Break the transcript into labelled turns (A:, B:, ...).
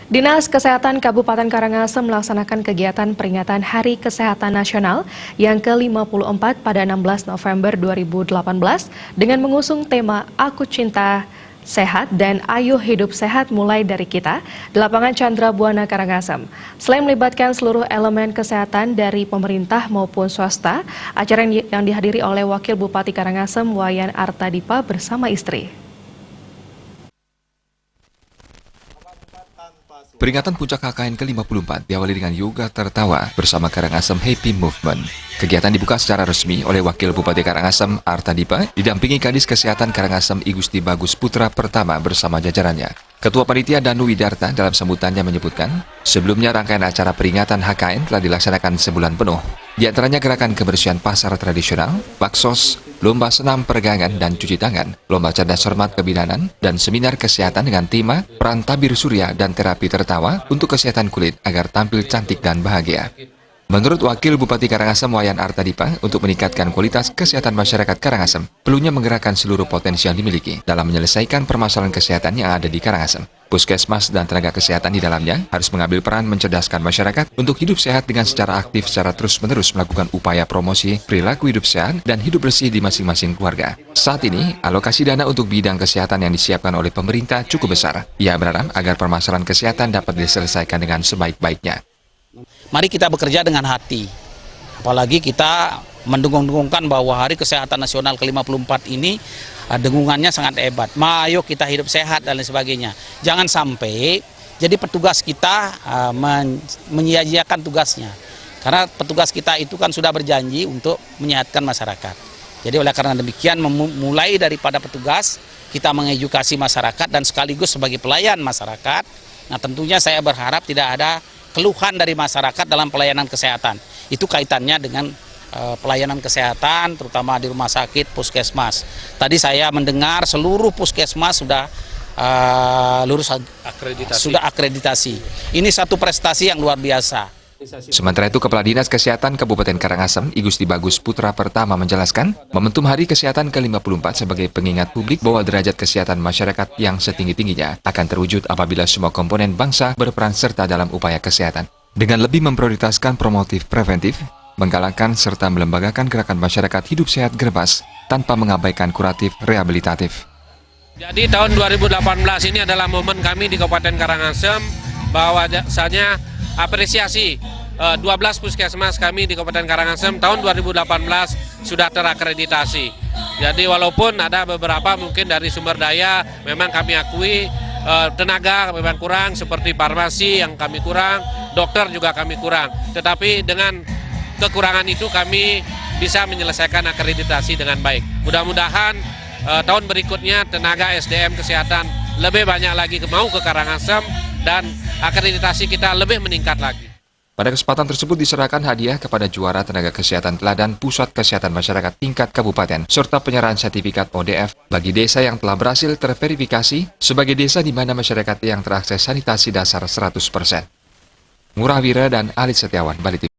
A: Dinas Kesehatan Kabupaten Karangasem melaksanakan kegiatan peringatan Hari Kesehatan Nasional yang ke-54 pada 16 November 2018 dengan mengusung tema Aku Cinta Sehat dan Ayo Hidup Sehat Mulai Dari Kita di lapangan Chandra Buana Karangasem. Selain melibatkan seluruh elemen kesehatan dari pemerintah maupun swasta, acara yang dihadiri oleh Wakil Bupati Karangasem Wayan Artadipa bersama istri.
B: Peringatan puncak KKN ke-54 diawali dengan yoga tertawa bersama Karangasem Happy Movement. Kegiatan dibuka secara resmi oleh Wakil Bupati Karangasem Artadipa didampingi Kadis Kesehatan Karangasem I Gusti Bagus Putra Pertama bersama jajarannya. Ketua Panitia Danu Widarta dalam sambutannya menyebutkan, sebelumnya rangkaian acara peringatan HKN telah dilaksanakan sebulan penuh. Di antaranya gerakan kebersihan pasar tradisional, baksos, lomba senam peregangan dan cuci tangan, lomba cerdas cermat kebidanan, dan seminar kesehatan dengan tema peran tabir surya dan terapi tertawa untuk kesehatan kulit agar tampil cantik dan bahagia. Menurut Wakil Bupati Karangasem Wayan Artadipa, untuk meningkatkan kualitas kesehatan masyarakat Karangasem, perlunya menggerakkan seluruh potensi yang dimiliki dalam menyelesaikan permasalahan kesehatan yang ada di Karangasem. Puskesmas dan tenaga kesehatan di dalamnya harus mengambil peran mencerdaskan masyarakat untuk hidup sehat dengan secara aktif secara terus-menerus melakukan upaya promosi perilaku hidup sehat dan hidup bersih di masing-masing keluarga. Saat ini, alokasi dana untuk bidang kesehatan yang disiapkan oleh pemerintah cukup besar. Ia berharap agar permasalahan kesehatan dapat diselesaikan dengan sebaik-baiknya.
C: Mari kita bekerja dengan hati, apalagi kita mendengung-dengungkan bahwa Hari Kesehatan Nasional ke-54 ini dengungannya sangat hebat. Ayo kita hidup sehat dan lain sebagainya. Jangan sampai jadi petugas kita menyia-nyiakan tugasnya. Karena petugas kita itu kan sudah berjanji untuk menyehatkan masyarakat. Jadi oleh karena demikian mulai daripada petugas kita mengedukasi masyarakat dan sekaligus sebagai pelayan masyarakat. Nah tentunya saya berharap tidak ada keluhan dari masyarakat dalam pelayanan kesehatan. Itu kaitannya dengan pelayanan kesehatan, terutama di rumah sakit, puskesmas. Tadi saya mendengar seluruh puskesmas sudah akreditasi. Ini satu prestasi yang luar biasa.
B: Sementara itu, Kepala Dinas Kesehatan Kabupaten Karangasem I Gusti Bagus Putra Pertama menjelaskan, momentum Hari Kesehatan ke-54 sebagai pengingat publik bahwa derajat kesehatan masyarakat yang setinggi-tingginya akan terwujud apabila semua komponen bangsa berperan serta dalam upaya kesehatan. Dengan lebih memprioritaskan promotif preventif, menggalakkan serta melembagakan gerakan masyarakat hidup sehat gerbas tanpa mengabaikan kuratif rehabilitatif.
D: Jadi tahun 2018 ini adalah momen kami di Kabupaten Karangasem bahwa jasanya apresiasi 12 puskesmas kami di Kabupaten Karangasem tahun 2018 sudah terakreditasi. Jadi walaupun ada beberapa mungkin dari sumber daya memang kami akui tenaga memang kurang, seperti farmasi yang kami kurang, dokter juga kami kurang. Tetapi dengan kekurangan itu kami bisa menyelesaikan akreditasi dengan baik. Mudah-mudahan tahun berikutnya tenaga SDM kesehatan lebih banyak lagi mau ke Karangasem dan akreditasi kita lebih meningkat lagi.
B: Pada kesempatan tersebut diserahkan hadiah kepada juara tenaga kesehatan teladan Pusat Kesehatan Masyarakat tingkat kabupaten, serta penyerahan sertifikat ODF bagi desa yang telah berhasil terverifikasi sebagai desa di mana masyarakat yang terakses sanitasi dasar 100%. Ngurah Wira dan Alit Setiawan, Bali TV.